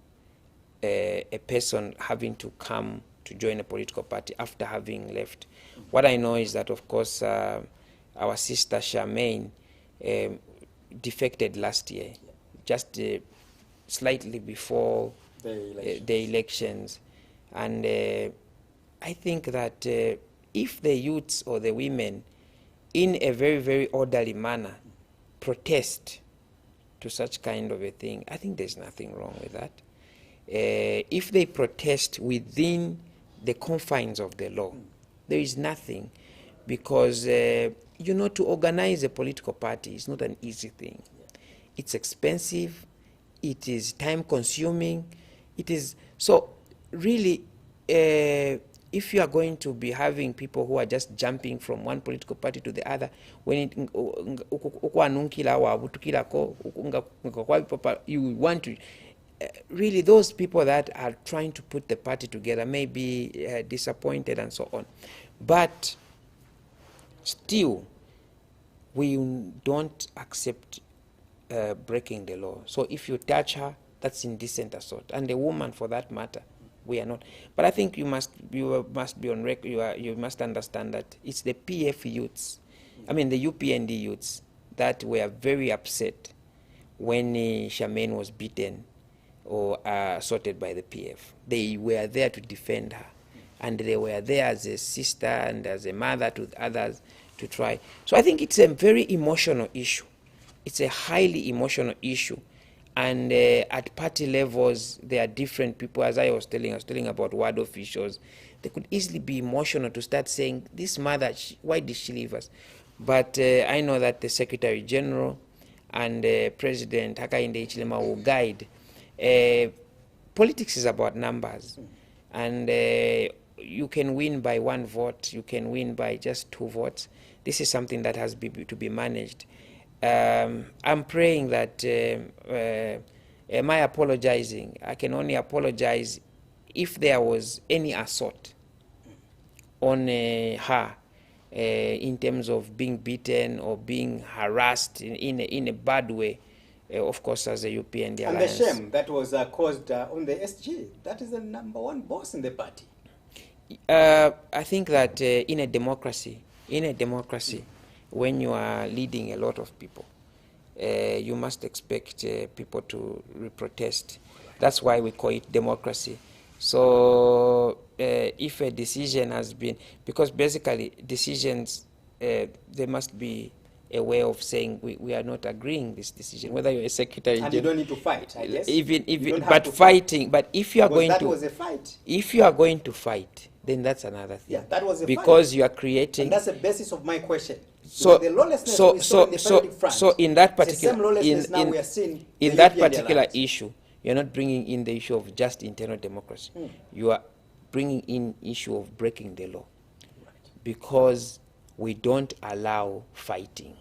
a person having to come to join a political party after having left. What I know is that, of course, our sister Charmaine defected last year, just slightly before the elections. And I think that if the youths or the women, in a very, very orderly manner, protest to such kind of a thing, I think there's nothing wrong with that. If they protest within the confines of the law, there is nothing, because, to organize a political party is not an easy thing. It's expensive, it is time-consuming, it is... So, really, if you are going to be having people who are just jumping from one political party to the other, when you want to... really, those people that are trying to put the party together may be disappointed and so on. But still, we don't accept breaking the law. So if you touch her, that's indecent assault, and a woman for that matter, we are not. But I think you must be on record. You must understand that it's the PF youths, I mean the UPND youths, that were very upset when Charmaine was beaten or assaulted by the PF. They were there to defend her, and they were there as a sister and as a mother to others to try. So I think it's a very emotional issue. It's a highly emotional issue. And at party levels, there are different people. As I was telling about ward officials. They could easily be emotional to start saying, this mother, why did she leave us? But I know that the Secretary General and President Hakainde Hichilema will guide. Politics is about numbers. And you can win by 1 vote. You can win by just 2 votes. This is something that has to be managed. I'm praying that, am I apologizing? I can only apologize if there was any assault on her in terms of being beaten or being harassed in a bad way, of course, as a UPND alliance. And the shame that was caused on the SG, that is the #1 boss in the party. I think that in a democracy, when you are leading a lot of people, you must expect people to protest. That's why we call it democracy. So if a decision has been, because basically decisions, there must be a way of saying we are not agreeing this decision, whether you're a secretary. And you don't need to fight, I guess. But fighting, but if you are going to, that was a fight. If you are going to fight, then that's another thing. Yeah, that was a because fight. You are creating. And that's the basis of my question. So the lawlessness we saw in the Patriotic Front, so in that particular, the same lawlessness now we are seeing in that particular issue, you're not bringing in the issue of just internal democracy. You are bringing in issue of breaking the law, because we don't allow fighting,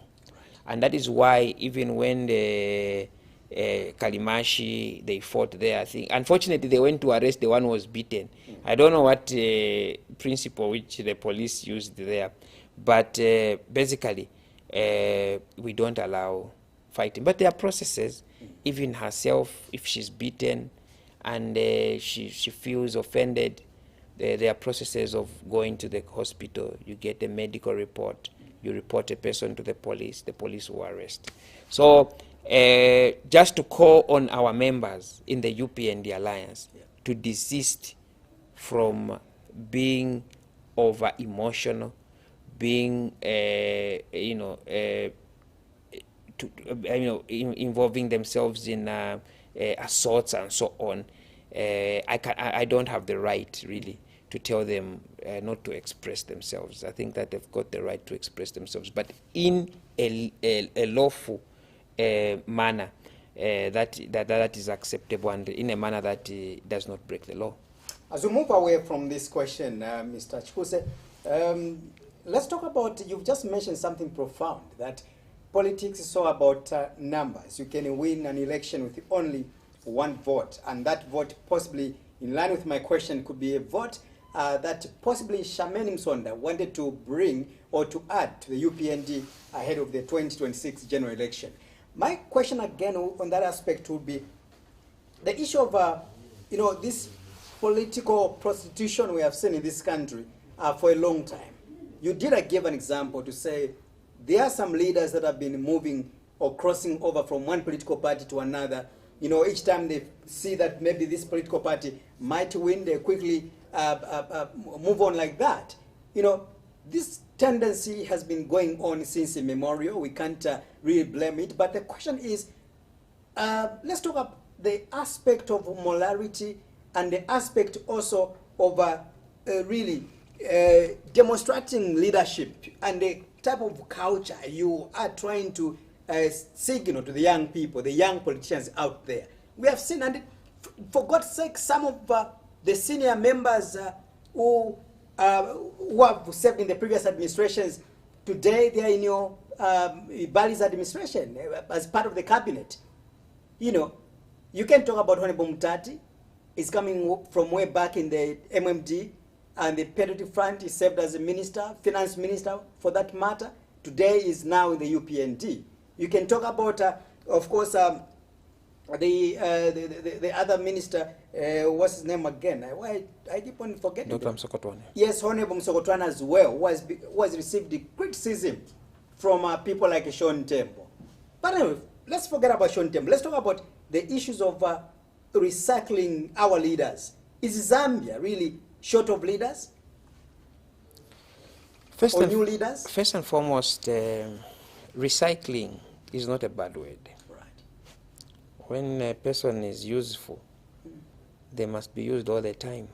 and that is why even when the Kalimashi, they fought there, I think unfortunately they went to arrest the one who was beaten. I don't know what principle which the police used there, but basically we don't allow fighting. But there are processes. Even herself, if she's beaten and she feels offended, there are processes of going to the hospital. You get a medical report, you report a person to the police will arrest. So just to call on our members in the UPND Alliance to desist from being over emotional, being involving themselves in assaults and so on. I don't have the right really to tell them not to express themselves. I think that they've got the right to express themselves, but in a lawful manner that is acceptable, and in a manner that does not break the law. As we move away from this question, Mr. Chikuse, let's talk about, you've just mentioned something profound, that politics is all about numbers. You can win an election with only 1 vote, and that vote possibly, in line with my question, could be a vote that possibly Charmaine Msonda wanted to bring or to add to the UPND ahead of the 2026 general election. My question again on that aspect would be the issue of, this political prostitution we have seen in this country for a long time. You did give an example to say there are some leaders that have been moving or crossing over from one political party to another. Each time they see that maybe this political party might win, they quickly move on like that. This tendency has been going on since immemorial. We can't really blame it. But the question is, let's talk about the aspect of morality and the aspect also of really demonstrating leadership and the type of culture you are trying to signal to the young people, the young politicians out there. We have seen, and for God's sake, some of the senior members who have served in the previous administrations, today they are in your Bali's administration as part of the cabinet. You can talk about Honorable Mutati. He's coming from way back in the MMD and the Patriotic Front. He served as a minister, finance minister for that matter. today is now in the UPND. You can talk about, of course, the other minister, what's his name again? I keep on forgetting. Dr. Msokotwane. Yes, Honorable Msokotwane as well was received the criticism from people like Sean Tembo. But anyway, let's forget about Sean Tembo. Let's talk about the issues of recycling our leaders. Is Zambia really short of leaders? New leaders? First and foremost, recycling is not a bad word. When a person is useful, they must be used all the time.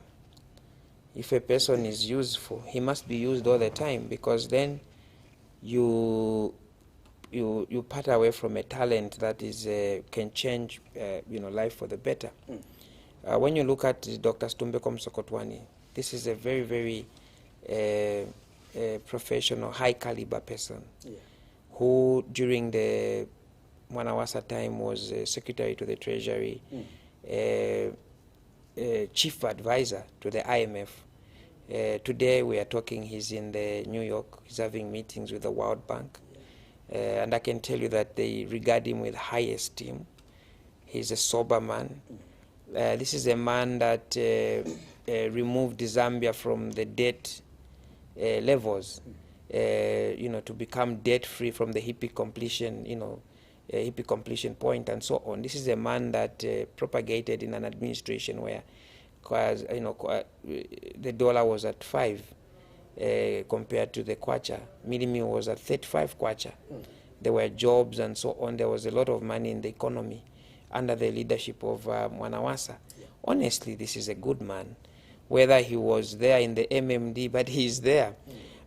If a person is useful, he must be used all the time, because then you part away from a talent that is can change life for the better. When you look at Dr. Stumbeko Msokotwane, this is a very, very professional, high caliber person, who during the Mwanawasa time was secretary to the Treasury, chief advisor to the IMF. Today we are talking, he's in New York, he's having meetings with the World Bank. And I can tell you that they regard him with high esteem. He's a sober man. This is a man that removed Zambia from the debt levels, to become debt-free from the hippie completion, hippie completion point and so on. This is a man that propagated in an administration where, the dollar was at 5 compared to the kwacha. Milimi was at 35 kwacha. There were jobs and so on. There was a lot of money in the economy under the leadership of Mwanawasa. Honestly, this is a good man. Whether he was there in the MMD, but he's there.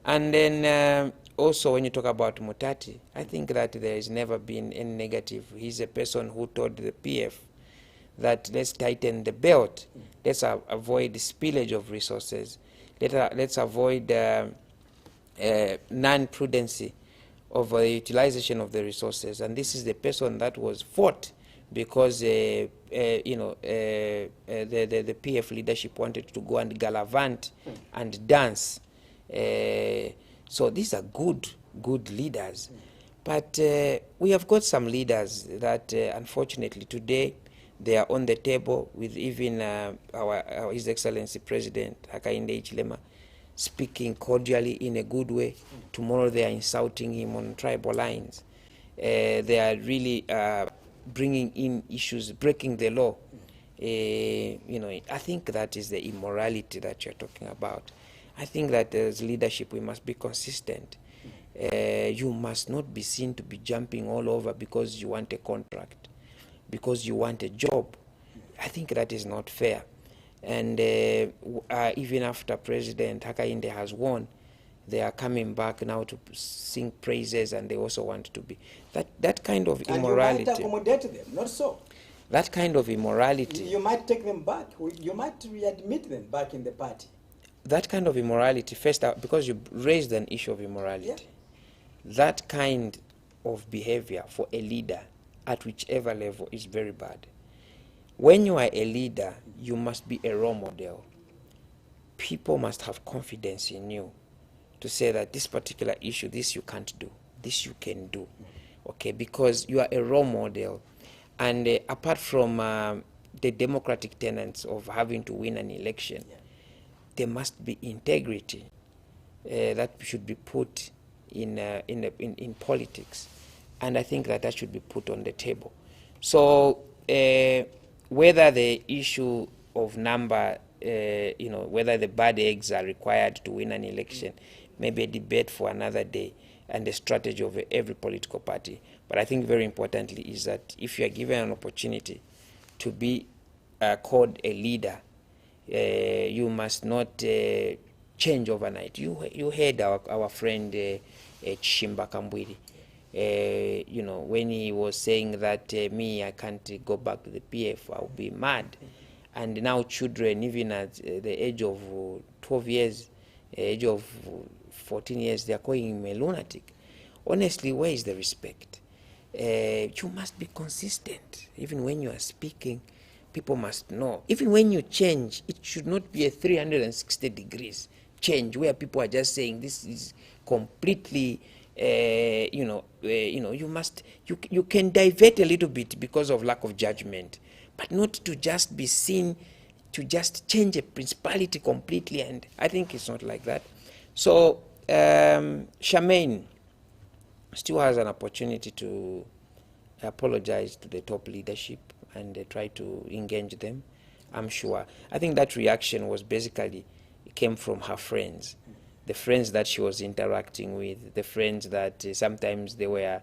And then also when you talk about Mutati, I think that there has never been any negative. He's a person who told the PF that let's tighten the belt. Let's avoid the spillage of resources. Let's avoid non-prudency of the utilization of the resources. And this is the person that was fought because the PF leadership wanted to go and gallivant and dance. So these are good leaders. But we have got some leaders that unfortunately today they are on the table with even His Excellency President Hakainde Hichilema speaking cordially in a good way. Tomorrow they are insulting him on tribal lines. They are really bringing in issues, breaking the law. I think that is the immorality that you're talking about. I think that as leadership we must be consistent. You must not be seen to be jumping all over because you want a contract, because you want a job. I think that is not fair. And even after President Hakainde has won, they are coming back now to sing praises, and they also want to be that kind of immorality. And you might accommodate them, not so. That kind of immorality. You might take them back. You might readmit them back in the party. That kind of immorality, first, because you raised an issue of immorality, that kind of behavior for a leader at whichever level is very bad. When you are a leader, you must be a role model. People must have confidence in you to say that this particular issue, this you can't do, this you can do, okay? Because you are a role model. And apart from the democratic tenets of having to win an election, there must be integrity that should be put in politics, and I think that should be put on the table. So whether the issue of number, whether the bad eggs are required to win an election, may be a debate for another day and the strategy of every political party. But I think very importantly is that if you are given an opportunity to be called a leader, you must not change overnight. You heard our friend Chishimba Kambwiri, when he was saying that me, I can't go back to the PF, I'll be mad. And now children, even at the age of 12 years, age of 14 years, they are calling him a lunatic. Honestly, where is the respect? You must be consistent. Even when you are speaking, people must know. Even when you change, it should not be a 360 degrees change where people are just saying this is completely you can divert a little bit because of lack of judgment, but not to just be seen to just change a principality completely. And I think it's not like that. So Charmaine still has an opportunity to apologize to the top leadership and try to engage them, I'm sure. I think that reaction was basically, it came from her friends, the friends that she was interacting with, the friends that sometimes they were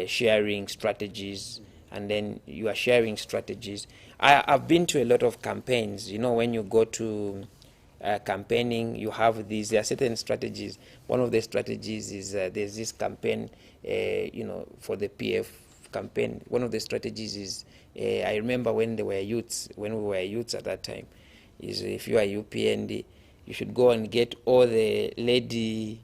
sharing strategies, and then you are sharing strategies. I've been to a lot of campaigns. You know, when you go to campaigning, you have these, there are certain strategies. One of the strategies is there's this campaign, for the PF campaign. One of the strategies is, I remember when we were youths at that time, is if you are UPND, you should go and get all the lady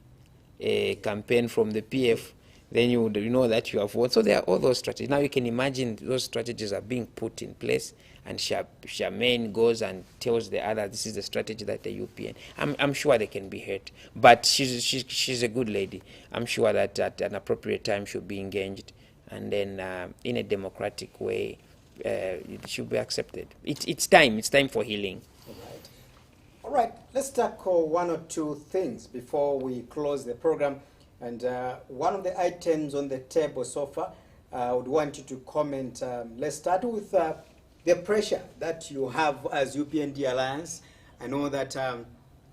campaign from the PF, then you would know that you have won. So there are all those strategies. Now you can imagine those strategies are being put in place, and Charmaine goes and tells the other, this is the strategy that the UPN. I'm sure they can be hurt, but she's a good lady. I'm sure that at an appropriate time she'll be engaged, and then in a democratic way, it should be accepted. It's time for healing. All right, let's tackle one or two things before we close the program. And one of the items on the table so far, I would want you to comment. Let's start with the pressure that you have as UPND Alliance. I know that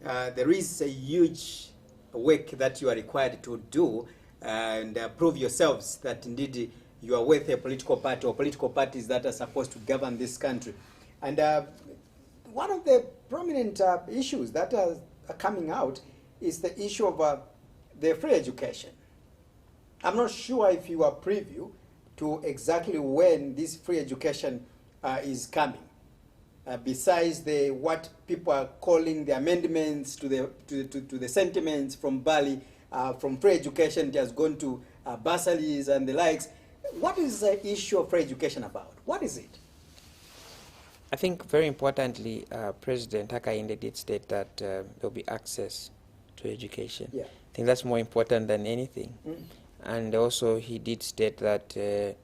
there is a huge work that you are required to do and prove yourselves that indeed you are worth a political party or political parties that are supposed to govern this country. And one of the prominent issues that are coming out is the issue of the free education. I'm not sure if you are preview to exactly when this free education is coming. Besides what people are calling the amendments to the sentiments from Bali, from free education, it has gone to bursaries and the likes. What is the issue of free education about? What is it? I think very importantly, President Hakainde did state that there will be access to education. Yeah. I think that's more important than anything. And also he did state that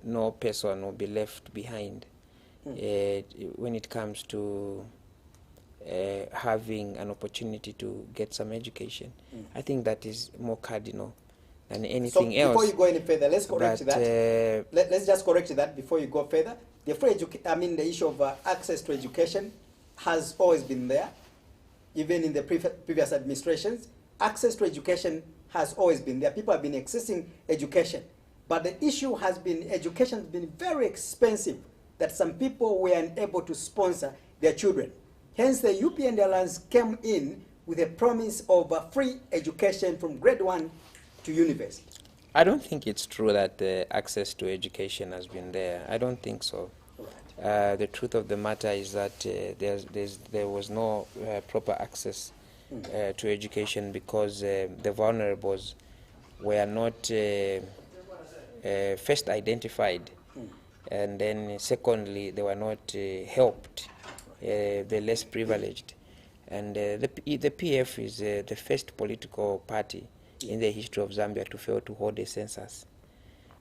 no person will be left behind when it comes to having an opportunity to get some education. I think that is more cardinal than anything else. Before you go any further, let's correct that. Let's just correct that before you go further. The issue of access to education has always been there, even in the previous administrations. Access to education has always been there. People have been accessing education. But the issue has been education has been very expensive, that some people were unable to sponsor their children. Hence, the UPND Alliance came in with a promise of free education from grade 1 to university. I don't think it's true that access to education has been there. I don't think so. Right. The truth of the matter is that there was no proper access to education because the vulnerables were not first identified, and then secondly, they were not helped, the less privileged. And the PF is the first political party in the history of Zambia to fail to hold a census,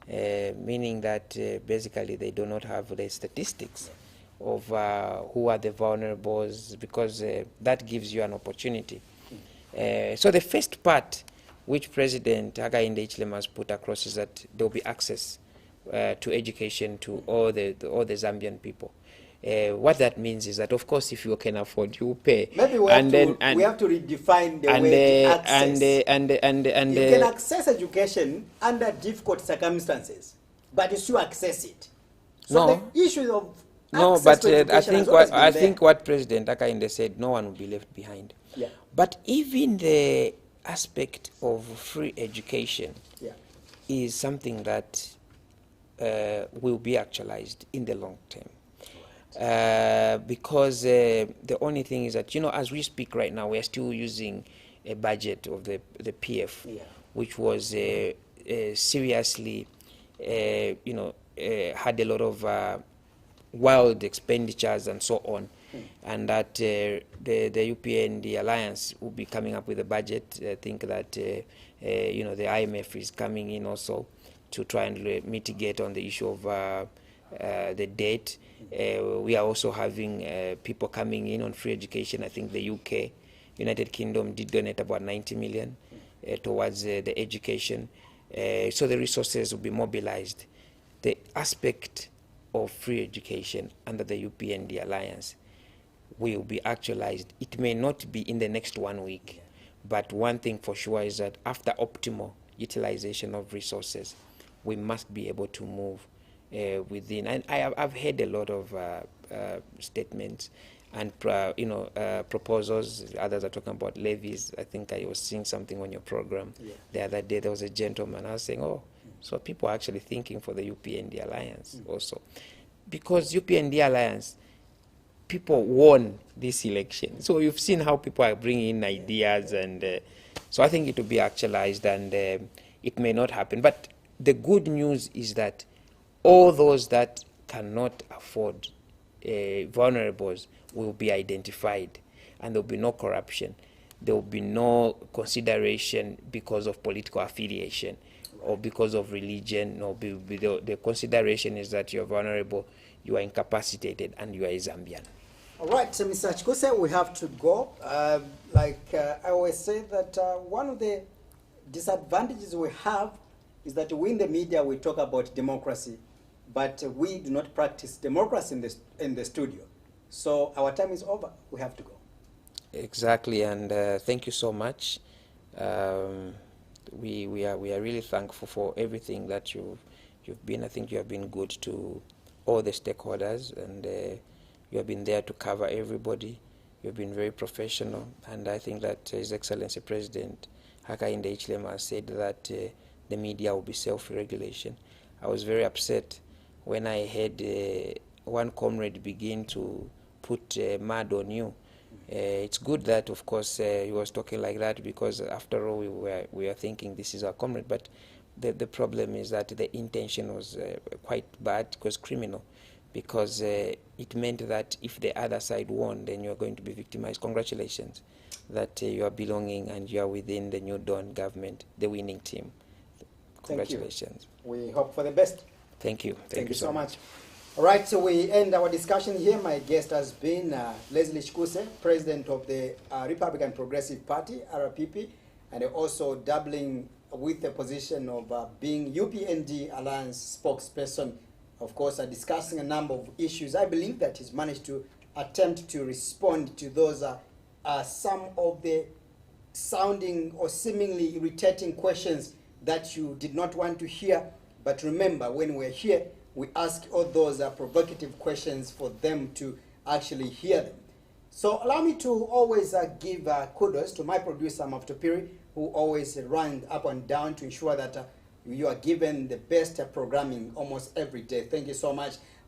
meaning that basically they do not have the statistics of who are the vulnerables, because that gives you an opportunity. So the first part which President Hakainde Hichilema has put across is that there will be access to education to all the Zambian people. What that means is that, of course, if you can afford, you pay. Maybe we have to redefine the way to access. You can access education under difficult circumstances, but you still access it. So the issue of access to education I think what President Hakainde said, no one will be left behind. Yeah. But even the aspect of free education is something that will be actualized in the long term. Because the only thing is that, as we speak right now, we are still using a budget of the PF, which was seriously, had a lot of wild expenditures and so on. and that the UPND Alliance will be coming up with a budget. I think that you know, the IMF is coming in also to try and mitigate on the issue of the debt. We are also having people coming in on free education. I think the UK, United Kingdom, did donate about 90 million towards the education. So the resources will be mobilized. The aspect of free education under the UPND Alliance will be actualized. It may not be in the next 1 week, but one thing for sure is that after optimal utilization of resources, we must be able to move within. And I've heard a lot of statements and you know, proposals. Others are talking about levies. I think I was seeing something on your program the other day. There was a gentleman. I was saying, oh, so people are actually thinking for the UPND Alliance also, because UPND Alliance, people won this election. So you've seen how people are bringing in ideas, and so I think it will be actualized, and it may not happen. But the good news is that all those that cannot afford vulnerables will be identified, and there will be no corruption. There will be no consideration because of political affiliation or because of religion. No, the consideration is that you're vulnerable, you are incapacitated, and you are a Zambian. All right, so Mr. Chikuse, we have to go. I always say that one of the disadvantages we have is that we in the media, we talk about democracy, but we do not practice democracy in the studio. So our time is over. We have to go. Exactly, and thank you so much. We are really thankful for everything that you've been. I think you have been good to all the stakeholders, and you have been there to cover everybody. You've been very professional, and I think that His Excellency President Hakainde Hichilema said that the media will be self-regulation. I was very upset when I heard one comrade begin to put mud on you. It's good that, of course, he was talking like that, because after all, we are thinking this is our comrade. But the problem is that the intention was quite bad. It was criminal, because it meant that if the other side won, then you are going to be victimized. Congratulations that you are belonging and you are within the New Dawn government, the winning team. Congratulations. We hope for the best. Thank you. Thank you so much. All right, so we end our discussion here. My guest has been Leslie Chikuse, President of the Republican Progressive Party, RPP, and also doubling with the position of being UPND Alliance spokesperson. Of course, discussing a number of issues. I believe that he's managed to attempt to respond to those some of the sounding or seemingly irritating questions that you did not want to hear. But remember, when we're here, we ask all those provocative questions for them to actually hear them. So allow me to always give kudos to my producer, Maftopiri, who always runs up and down to ensure that you are given the best programming almost every day. Thank you so much.